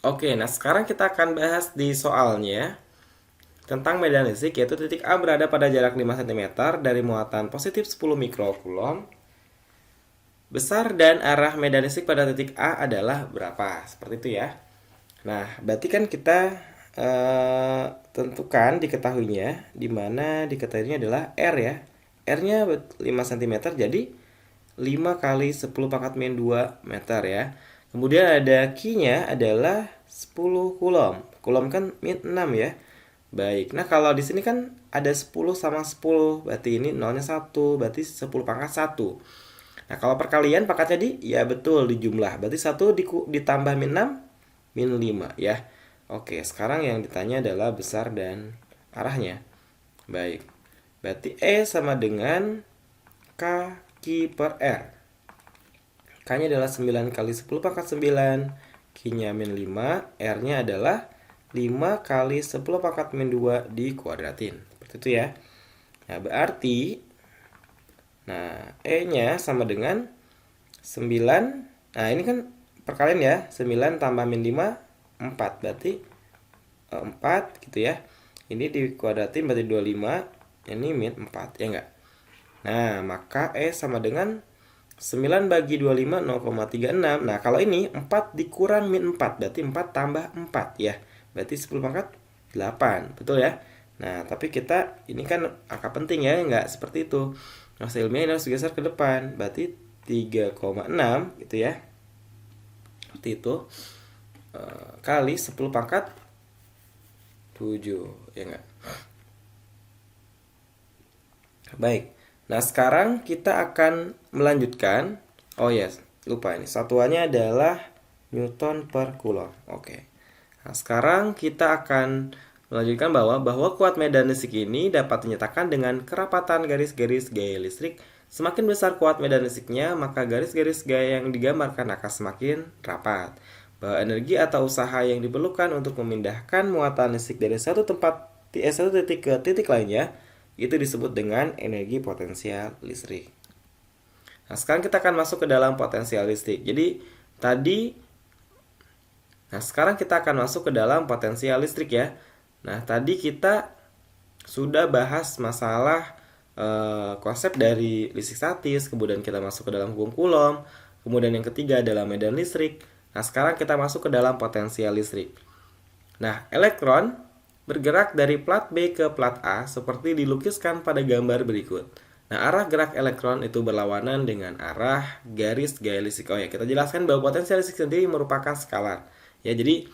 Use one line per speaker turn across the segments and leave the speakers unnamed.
Oke, nah sekarang kita akan bahas di soalnya tentang medan listrik, yaitu titik A berada pada jarak 5 cm dari muatan positif 10 mikrocoulomb. Besar dan arah medan listrik pada titik A adalah berapa? Seperti itu ya. Nah, berarti kan kita tentukan diketahuinya, di mana diketahuinya adalah R ya. R-nya 5 cm, jadi 5 kali 10 pangkat min 2 meter ya. Kemudian ada Q-nya adalah 10 coulomb. Coulomb kan min 6 ya. Baik, nah kalau di sini kan ada 10 sama 10, berarti ini nolnya 1, berarti 10 pangkat 1. Nah, kalau perkalian pangkatnya ya betul di jumlah. Berarti 1 ditambah min 6, min 5 ya. Oke, sekarang yang ditanya adalah besar dan arahnya. Baik, berarti E sama dengan K Q per R. K-nya adalah 9 kali 10 pangkat 9. Q-nya min 5. R-nya adalah 5 kali 10 pangkat min 2 dikuadratin. Seperti itu ya. Nah, berarti E-nya sama dengan 9. Nah, ini kan perkalian ya. 9 tambah min 5, 4. Berarti 4 gitu ya. Ini dikuadratin berarti 25. Ini min 4, ya enggak? Nah, maka E sama dengan 9 bagi 25, 0,36. Nah, kalau ini 4 dikurang min 4, berarti 4 tambah 4 ya. Berarti 10 pangkat 8, betul ya? Nah, tapi kita, ini kan angka penting ya, nggak seperti itu. Nilai ilmiahnya harus geser ke depan, berarti 3,6 gitu ya. Seperti itu. Kali 10 pangkat 7, ya nggak? Baik. Nah, sekarang kita akan melanjutkan. Oh yes, lupa ini. Satuannya adalah Newton per Coulomb. Oke. Nah, sekarang kita akan melanjutkan bahwa kuat medan listrik ini dapat dinyatakan dengan kerapatan garis-garis gaya listrik. Semakin besar kuat medan listriknya, maka garis-garis gaya yang digambarkan akan semakin rapat. Bahwa energi atau usaha yang diperlukan untuk memindahkan muatan listrik dari satu titik ke titik lainnya itu disebut dengan energi potensial listrik. Nah, sekarang kita akan masuk ke dalam potensial listrik. Sekarang kita akan masuk ke dalam potensial listrik ya. Nah, tadi kita sudah bahas masalah konsep dari listrik statis, kemudian kita masuk ke dalam hukum Coulomb, kemudian yang ketiga adalah medan listrik. Nah, sekarang kita masuk ke dalam potensial listrik. Nah, elektron bergerak dari plat B ke plat A seperti dilukiskan pada gambar berikut. Nah, arah gerak elektron itu berlawanan dengan arah garis gaya listrik. Oh ya, kita jelaskan bahwa potensial listrik sendiri merupakan skalar. Ya, jadi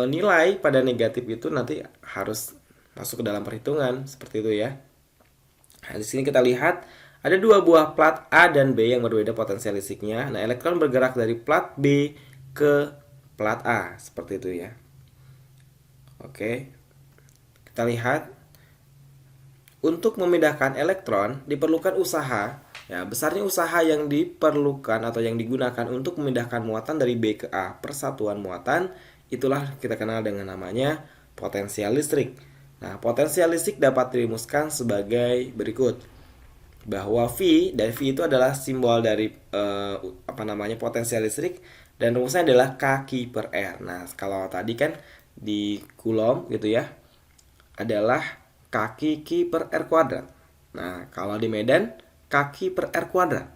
nilai pada negatif itu nanti harus masuk ke dalam perhitungan seperti itu ya. Nah, di sini kita lihat ada dua buah plat A dan B yang berbeda potensial listriknya. Nah, elektron bergerak dari plat B ke plat A seperti itu ya. Oke, kita lihat untuk memindahkan elektron diperlukan usaha. Ya, besarnya usaha yang diperlukan atau yang digunakan untuk memindahkan muatan dari B ke A per satuan muatan itulah kita kenal dengan namanya potensial listrik. Nah, potensial listrik dapat dirumuskan sebagai berikut. Bahwa V, dan V itu adalah simbol dari potensial listrik, dan rumusnya adalah K per R. Nah, kalau tadi kan di Coulomb gitu ya, adalah kaki Q per R kuadrat. Nah, kalau di Medan, kaki per R kuadrat.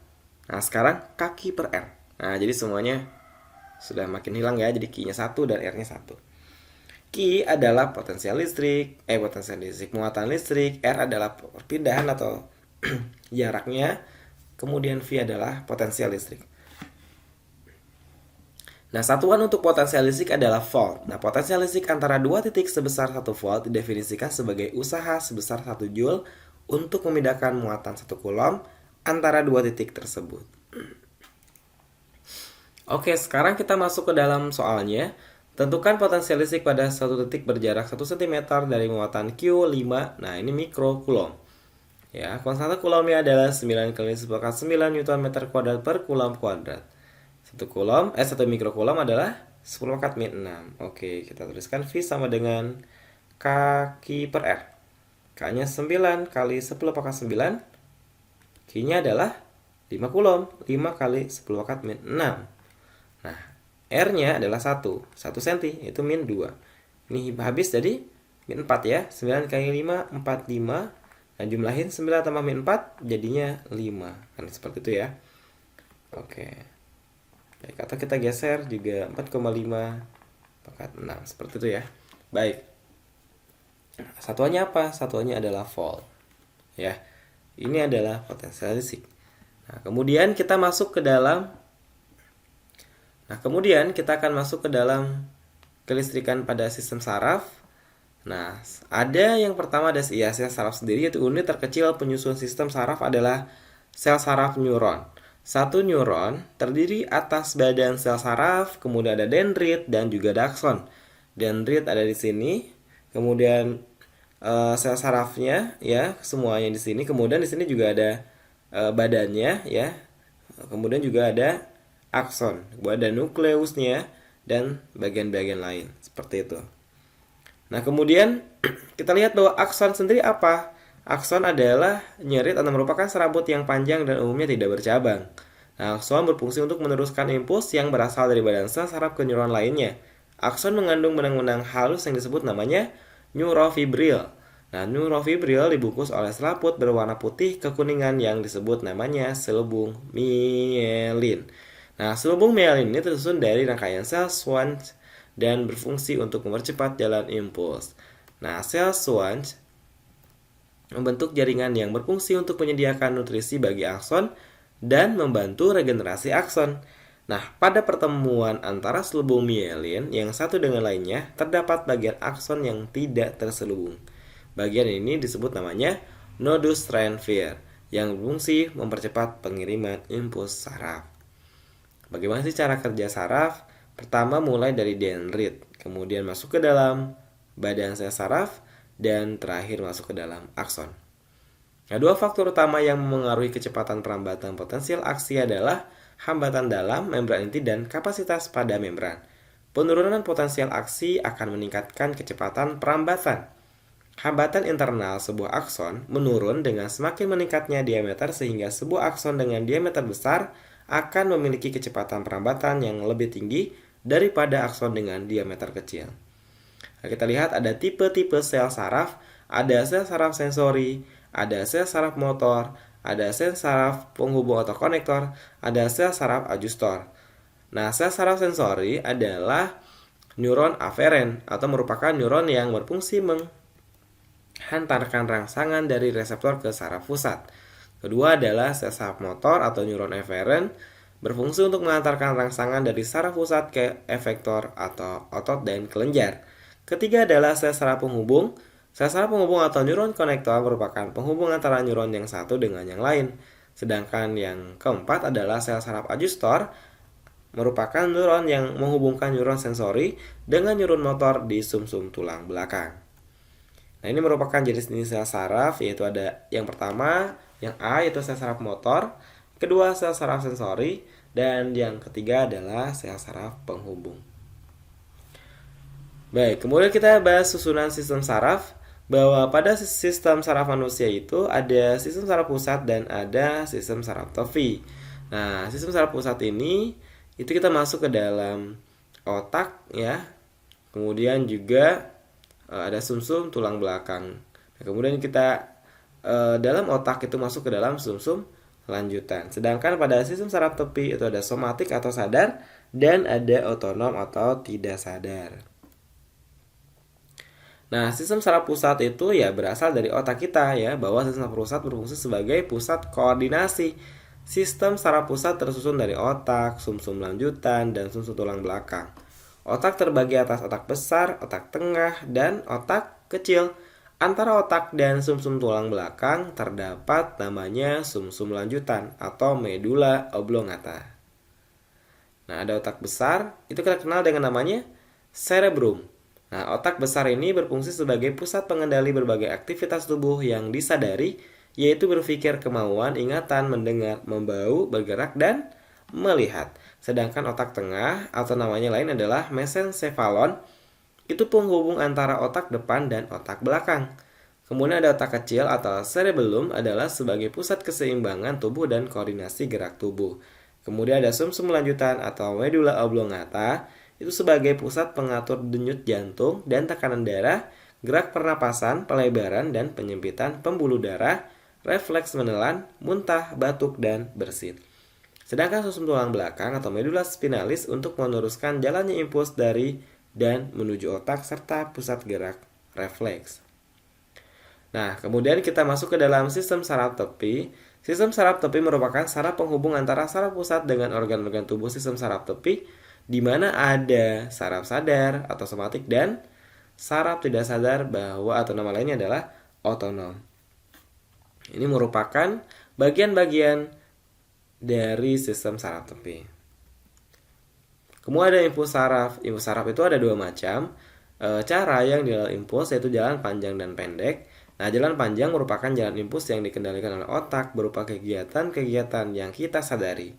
Nah, sekarang kaki per R. Nah, jadi semuanya sudah makin hilang ya, jadi Q-nya 1 dan R-nya 1. Q adalah potensial listrik, muatan listrik, R adalah perpindahan atau jaraknya, kemudian V adalah potensial listrik. Nah, satuan untuk potensial listrik adalah volt. Nah, potensial listrik antara dua titik sebesar 1 volt didefinisikan sebagai usaha sebesar 1 joule untuk memindahkan muatan 1 coulomb antara dua titik tersebut. Oke, sekarang kita masuk ke dalam soalnya. Tentukan potensial listrik pada satu titik berjarak 1 cm dari muatan Q5. Nah, ini mikrocoulomb. Ya, konstanta coulombnya adalah 9 kali 10 ke 9 Nm kuadrat per coulomb kuadrat. 1 mikrocoulomb adalah 10 pangkat min 6. Oke, kita tuliskan V sama dengan K Q per R. K-nya 9 kali 10 pangkat 9. Q-nya adalah 5 coulomb. 5 kali 10 pangkat min 6. Nah, R-nya adalah 1 cm, itu min 2. Ini habis jadi min 4 ya. 9 kali 5, 45. Nah, jumlahin 9 tambah min 4, jadinya 5. Kan seperti itu ya. Oke. Baik, atau kita geser juga 4,5 pangkat 6. Seperti itu ya. Baik. Satuannya apa? Satuannya adalah volt. Ya. Ini adalah potensial listrik. Nah, kemudian kita akan masuk ke dalam kelistrikan pada sistem saraf. Nah, ada yang pertama ada sel saraf sendiri, yaitu unit terkecil penyusun sistem saraf adalah sel saraf neuron. Satu neuron terdiri atas badan sel saraf, kemudian ada dendrit dan juga ada akson. Dendrit ada di sini, kemudian sel sarafnya ya semuanya di sini, kemudian di sini juga ada badannya ya, kemudian juga ada akson, ada nukleusnya dan bagian-bagian lain seperti itu. Nah, kemudian kita lihat bahwa akson sendiri apa? Akson adalah nyerit atau merupakan serabut yang panjang dan umumnya tidak bercabang. Nah, akson berfungsi untuk meneruskan impuls yang berasal dari badan sel saraf ke neuron lainnya. Akson mengandung benang-benang halus yang disebut namanya neurofibril. Nah, neurofibril dibungkus oleh selaput berwarna putih kekuningan yang disebut namanya selubung mielin. Nah, selubung mielin ini tersusun dari rangkaian sel Schwann dan berfungsi untuk mempercepat jalan impuls. Nah, sel Schwann membentuk jaringan yang berfungsi untuk menyediakan nutrisi bagi akson dan membantu regenerasi akson. Nah, pada pertemuan antara selubung mielin yang satu dengan lainnya, terdapat bagian akson yang tidak terselubung. Bagian ini disebut namanya nodus Steinfeld yang berfungsi mempercepat pengiriman impuls saraf. Bagaimana sih cara kerja saraf? Pertama mulai dari dendrit, kemudian masuk ke dalam badan sel saraf, dan terakhir masuk ke dalam akson. Nah, dua faktor utama yang mengaruhi kecepatan perambatan potensial aksi adalah hambatan dalam membran inti dan kapasitas pada membran. Penurunan potensial aksi akan meningkatkan kecepatan perambatan. Hambatan internal sebuah akson menurun dengan semakin meningkatnya diameter, sehingga sebuah akson dengan diameter besar akan memiliki kecepatan perambatan yang lebih tinggi daripada akson dengan diameter kecil. Nah, kita lihat ada tipe-tipe sel saraf, ada sel saraf sensori, ada sel saraf motor, ada sel saraf penghubung atau konektor, ada sel saraf adjustor. Nah, sel saraf sensori adalah neuron aferen atau merupakan neuron yang berfungsi menghantarkan rangsangan dari reseptor ke saraf pusat. Kedua adalah sel saraf motor atau neuron eferen, berfungsi untuk mengantarkan rangsangan dari saraf pusat ke efektor atau otot dan kelenjar. Ketiga adalah sel saraf penghubung. Sel saraf penghubung atau neuron konektor merupakan penghubung antara neuron yang satu dengan yang lain. Sedangkan yang keempat adalah sel saraf adjustor, merupakan neuron yang menghubungkan neuron sensori dengan neuron motor di sumsum tulang belakang. Nah, ini merupakan jenis-jenis sel saraf, yaitu ada yang pertama, yang A, yaitu sel saraf motor, kedua sel saraf sensori, dan yang ketiga adalah sel saraf penghubung. Baik, kemudian kita bahas susunan sistem saraf, bahwa pada sistem saraf manusia itu ada sistem saraf pusat dan ada sistem saraf tofi. Nah, sistem saraf pusat ini itu kita masuk ke dalam otak ya. Kemudian juga ada sumsum tulang belakang. Nah, kemudian kita dalam otak itu masuk ke dalam sumsum lanjutan. Sedangkan pada sistem saraf tofi itu ada somatik atau sadar dan ada otonom atau tidak sadar. Nah, sistem saraf pusat itu ya berasal dari otak kita ya, bahwa sistem saraf pusat berfungsi sebagai pusat koordinasi. Sistem saraf pusat tersusun dari otak, sumsum lanjutan, dan sumsum tulang belakang. Otak terbagi atas otak besar, otak tengah, dan otak kecil. Antara otak dan sumsum tulang belakang terdapat namanya sumsum lanjutan atau medula oblongata. Nah, ada otak besar, itu kita kenal dengan namanya cerebrum. Nah, otak besar ini berfungsi sebagai pusat pengendali berbagai aktivitas tubuh yang disadari, yaitu berpikir, kemauan, ingatan, mendengar, membau, bergerak, dan melihat. Sedangkan otak tengah atau namanya lain adalah mesencephalon, itu penghubung antara otak depan dan otak belakang. Kemudian ada otak kecil atau cerebellum adalah sebagai pusat keseimbangan tubuh dan koordinasi gerak tubuh. Kemudian ada sumsum lanjutan atau medula oblongata, itu sebagai pusat pengatur denyut jantung dan tekanan darah, gerak pernapasan, pelebaran dan penyempitan pembuluh darah, refleks menelan, muntah, batuk, dan bersin. Sedangkan sumsum tulang belakang atau medula spinalis untuk meneruskan jalannya impuls dari dan menuju otak serta pusat gerak refleks. Nah, kemudian kita masuk ke dalam sistem saraf tepi. Sistem saraf tepi merupakan saraf penghubung antara saraf pusat dengan organ-organ tubuh sistem saraf tepi, di mana ada saraf sadar atau somatik dan saraf tidak sadar bahwa atau nama lainnya adalah otonom. Ini merupakan bagian-bagian dari sistem saraf tepi. Kemudian ada impuls saraf. Impuls saraf itu ada dua macam cara yang dilakukan impuls, yaitu jalan panjang dan pendek. Nah, jalan panjang merupakan jalan impuls yang dikendalikan oleh otak berupa kegiatan-kegiatan yang kita sadari.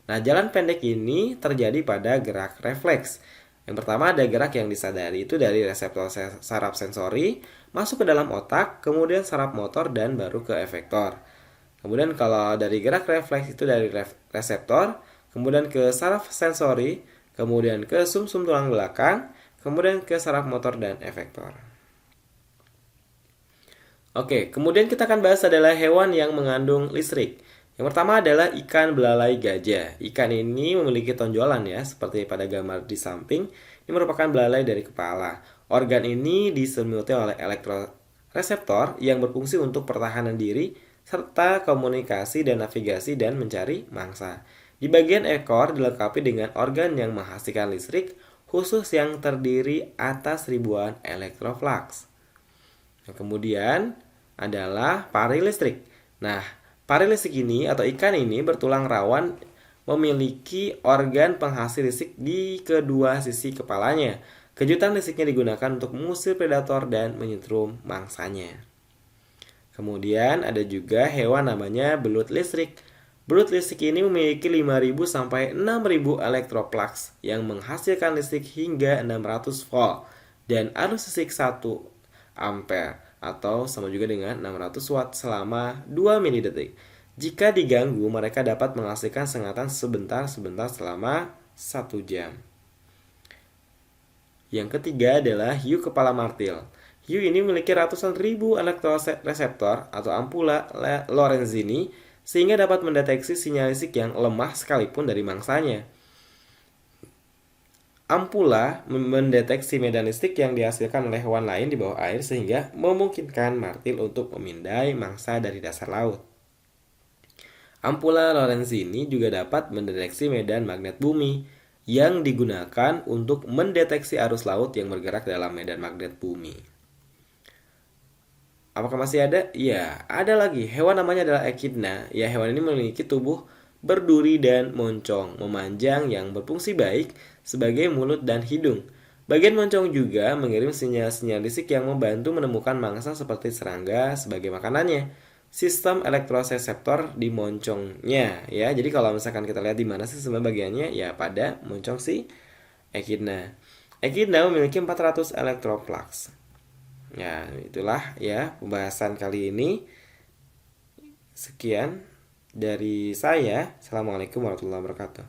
Nah, jalan pendek ini terjadi pada gerak refleks. Yang pertama ada gerak yang disadari, itu dari reseptor saraf sensori masuk ke dalam otak, kemudian saraf motor dan baru ke efektor. Kemudian kalau dari gerak refleks itu dari reseptor, kemudian ke saraf sensori, kemudian ke sumsum tulang belakang, kemudian ke saraf motor dan efektor. Oke, kemudian kita akan bahas adalah hewan yang mengandung listrik. Yang pertama adalah ikan belalai gajah. Ikan ini memiliki tonjolan ya, seperti pada gambar di samping. Ini merupakan belalai dari kepala. Organ ini diselimuti oleh elektroreseptor yang berfungsi untuk pertahanan diri, serta komunikasi dan navigasi dan mencari mangsa. Di bagian ekor dilengkapi dengan organ yang menghasilkan listrik, khusus yang terdiri atas ribuan elektroflux. Kemudian adalah pari listrik. Nah, pari listrik ini atau ikan ini bertulang rawan memiliki organ penghasil listrik di kedua sisi kepalanya. Kejutan listriknya digunakan untuk mengusir predator dan menyetrum mangsanya. Kemudian ada juga hewan namanya belut listrik. Belut listrik ini memiliki 5.000 sampai 6.000 elektroplugs yang menghasilkan listrik hingga 600 volt dan arus listrik 1 ampere atau sama juga dengan 600 watt selama 2 milidetik. Jika diganggu, mereka dapat menghasilkan sengatan sebentar-sebentar selama 1 jam. Yang ketiga adalah hiu kepala martil. Hiu ini memiliki ratusan ribu elektroreseptor atau ampula Lorenzini sehingga dapat mendeteksi sinyal listrik yang lemah sekalipun dari mangsanya. Ampula mendeteksi medan listrik yang dihasilkan oleh hewan lain di bawah air sehingga memungkinkan martil untuk memindai mangsa dari dasar laut. Ampula Lorenzini juga dapat mendeteksi medan magnet bumi yang digunakan untuk mendeteksi arus laut yang bergerak dalam medan magnet bumi. Apakah masih ada? Ya, ada lagi. Hewan namanya adalah echidna. Ya, hewan ini memiliki tubuh berduri dan moncong, memanjang yang berfungsi baik sebagai mulut dan hidung. Bagian moncong juga mengirim sinyal-sinyal listrik yang membantu menemukan mangsa seperti serangga sebagai makanannya. Sistem elektroreseptor di moncongnya ya. Jadi kalau misalkan kita lihat di mana sih sebenarnya bagiannya, ya pada moncong si echidna. Echidna memiliki 400 elektroplugs. Ya, itulah ya pembahasan kali ini. Sekian dari saya. Assalamualaikum warahmatullahi wabarakatuh.